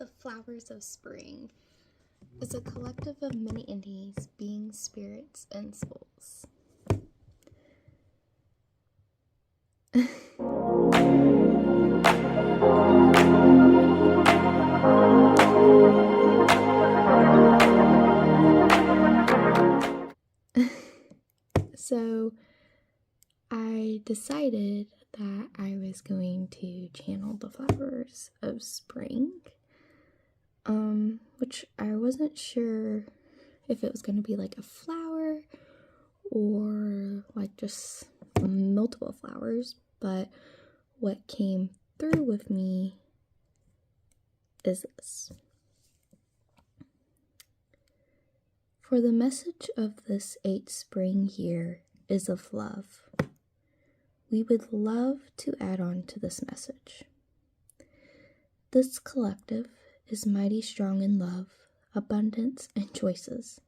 The flowers of spring is a collective of many entities, beings, spirits, and souls. So I decided that I was going to channel the flowers of spring, which I wasn't sure if it was going to be like a flower or like just multiple flowers, but what came through with me is this. For the message of this 8th spring year is of love. We would love to add on to this message. This collective is mighty strong in love, abundance, and choices,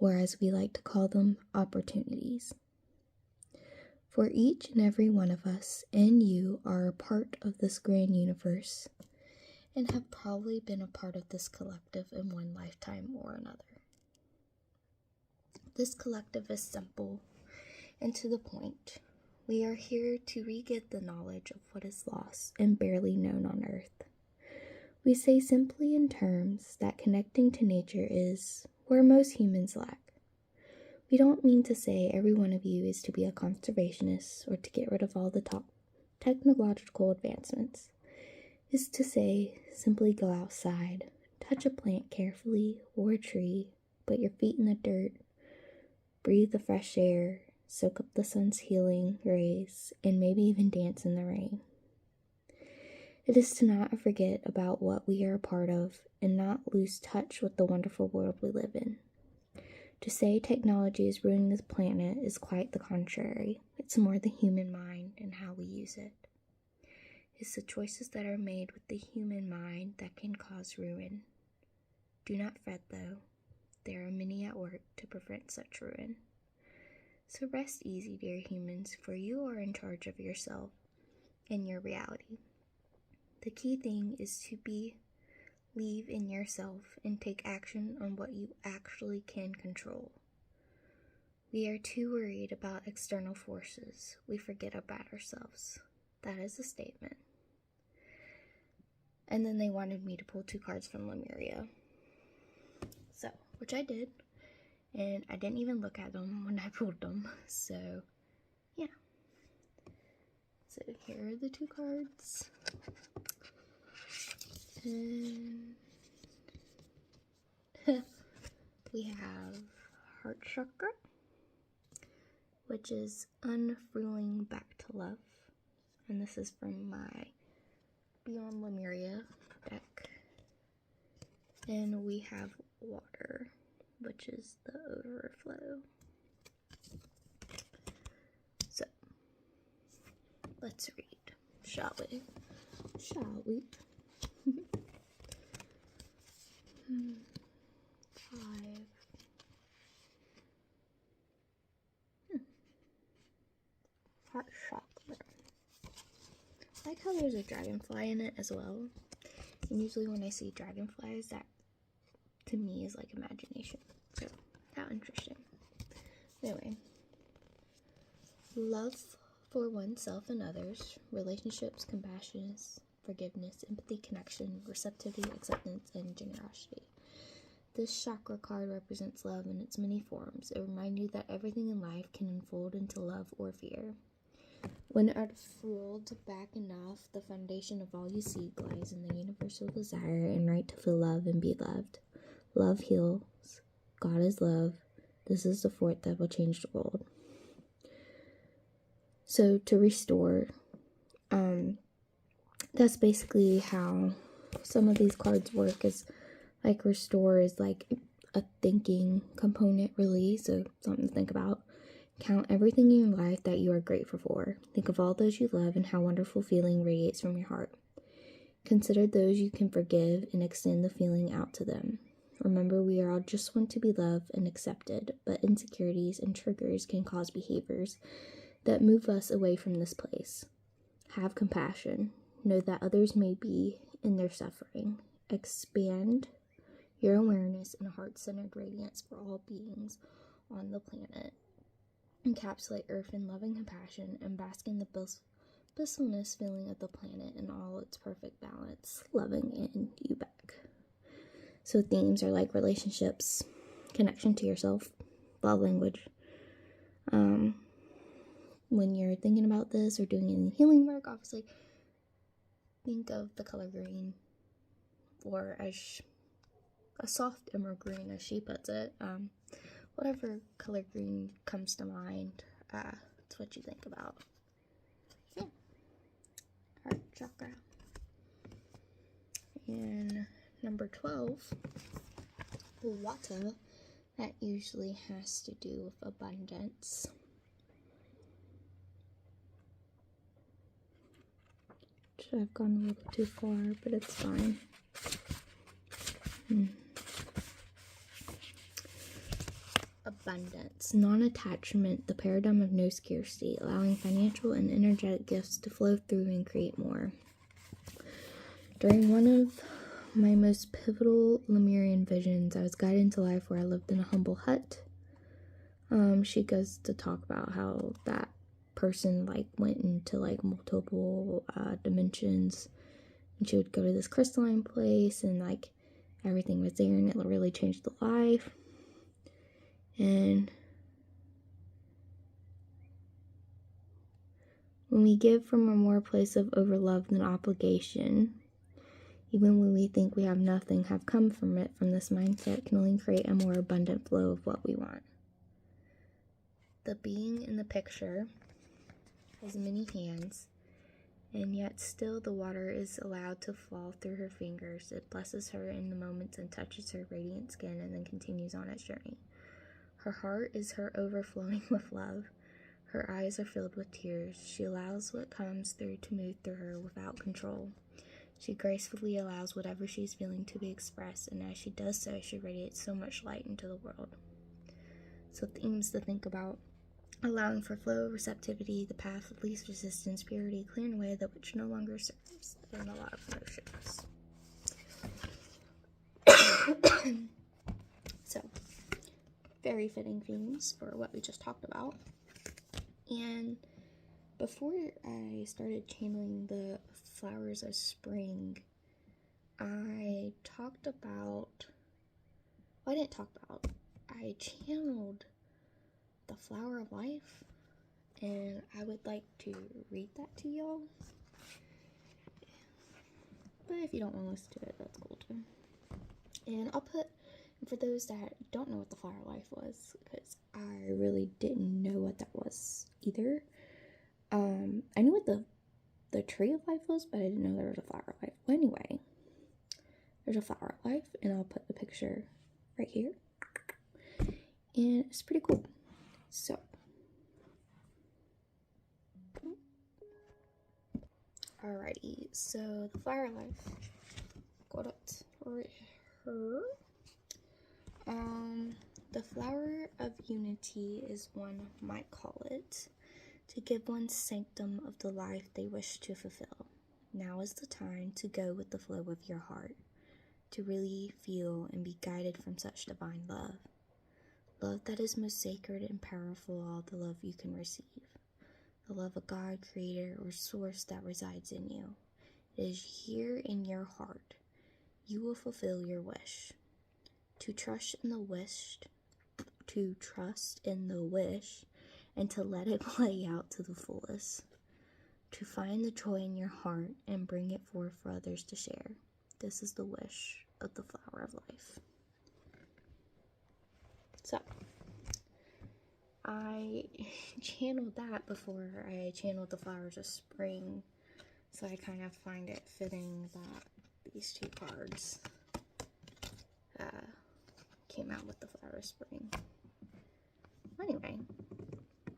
or as we like to call them, opportunities. For each and every one of us and you are a part of this grand universe and have probably been a part of this collective in one lifetime or another. This collective is simple and to the point. We are here to re-get the knowledge of what is lost and barely known on Earth. We say simply in terms that connecting to nature is where most humans lack. We don't mean to say every one of you is to be a conservationist or to get rid of all the top technological advancements. It's to say simply go outside, touch a plant carefully or a tree, put your feet in the dirt, breathe the fresh air, soak up the sun's healing rays, and maybe even dance in the rain. It is to not forget about what we are a part of and not lose touch with the wonderful world we live in. To say technology is ruining this planet is quite the contrary. It's more the human mind and how we use it. It's the choices that are made with the human mind that can cause ruin. Do not fret though. There are many at work to prevent such ruin. So rest easy, dear humans, for you are in charge of yourself and your reality. The key thing is to believe in yourself and take action on what you actually can control. We are too worried about external forces. We forget about ourselves. That is a statement. And then they wanted me to pull 2 cards from Lemuria. So, which I did. And I didn't even look at them when I pulled them. So, yeah. So here are the 2 cards. And we have Heart Chakra, which is unfurling back to love. And this is from my Beyond Lemuria deck. And we have Water, which is the overflow. So, let's read, shall we? Shall we? 5. Heart chakra. I like how there's a dragonfly in it as well. And usually when I see dragonflies, that to me is like imagination. So, how interesting. Anyway. Love for oneself and others, relationships, compassion, forgiveness, empathy, connection, receptivity, acceptance, and generosity. This chakra card represents love in its many forms. It reminds you that everything in life can unfold into love or fear. When unfurled back enough, the foundation of all you seek lies in the universal desire and right to feel love and be loved. Love heals. God is love. This is the fort that will change the world. So to restore, that's basically how some of these cards work. Is like restore is like a thinking component, really. So something to think about. Count everything in your life that you are grateful for. Think of all those you love and how wonderful feeling radiates from your heart. Consider those you can forgive and extend the feeling out to them. Remember, we all just want to be loved and accepted, but insecurities and triggers can cause behaviors that move us away from this place. Have compassion. Know that others may be in their suffering. expand your awareness and heart-centered radiance for all beings on the planet. Encapsulate Earth in loving compassion and bask in the blissfulness feeling of the planet in all its perfect balance, loving in you back. So themes are like relationships, connection to yourself, love language. When you're thinking about this or doing any healing work, obviously think of the color green, or as a soft emerald green, as she puts it. Whatever color green comes to mind, it's what you think about. Yeah. Heart chakra. And number 12, water. That usually has to do with abundance. Should have gone a little too far, but it's fine. Abundance, non-attachment, the paradigm of no scarcity, allowing financial and energetic gifts to flow through and create more. During one of my most pivotal Lemurian visions, I was guided into life where I lived in a humble hut. She goes to talk about how that person went into multiple dimensions, and she would go to this crystalline place, and everything was there, and it really changed the life. And when we give from a more place of overlove than obligation, even when we think we have nothing have come from it, from this mindset can only create a more abundant flow of what we want. The being in the picture has many hands, and yet still the water is allowed to fall through her fingers. It blesses her in the moments and touches her radiant skin and then continues on its journey. Her heart is her overflowing with love. Her eyes are filled with tears. She allows what comes through to move through her without control. She gracefully allows whatever she's feeling to be expressed, and as she does so, she radiates so much light into the world. So themes to think about: allowing for flow, receptivity, the path of least resistance, purity, clearing away that which no longer serves, and a lot of emotions. So, very fitting themes for what we just talked about. And before I started channeling the flowers of spring, I channeled the flower of life, and I would like to read that to y'all. But if you don't want to listen to it, that's cool too. And for those that don't know what the flower of life was, because I really didn't know what that was either. I knew what the tree of life was, but I didn't know there was a flower of life. Well, anyway, there's a flower of life, and I'll put the picture right here. And it's pretty cool. So, alrighty, so the flower of life, got it right here. The flower of unity, as one might call it, to give one sanctum of the life they wish to fulfill. Now is the time to go with the flow of your heart, to really feel and be guided from such divine love. Love that is most sacred and powerful, all the love you can receive. The love of God, Creator, or Source that resides in you. It is here in your heart. You will fulfill your wish. To trust in the wish, and to let it play out to the fullest. To find the joy in your heart and bring it forth for others to share. This is the wish of the flower of life. So, I channeled that before I channeled the flowers of spring, so I kind of find it fitting that these two cards came out with the flower of spring. Anyway,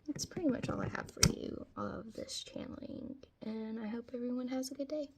that's pretty much all I have for you of this channeling, and I hope everyone has a good day.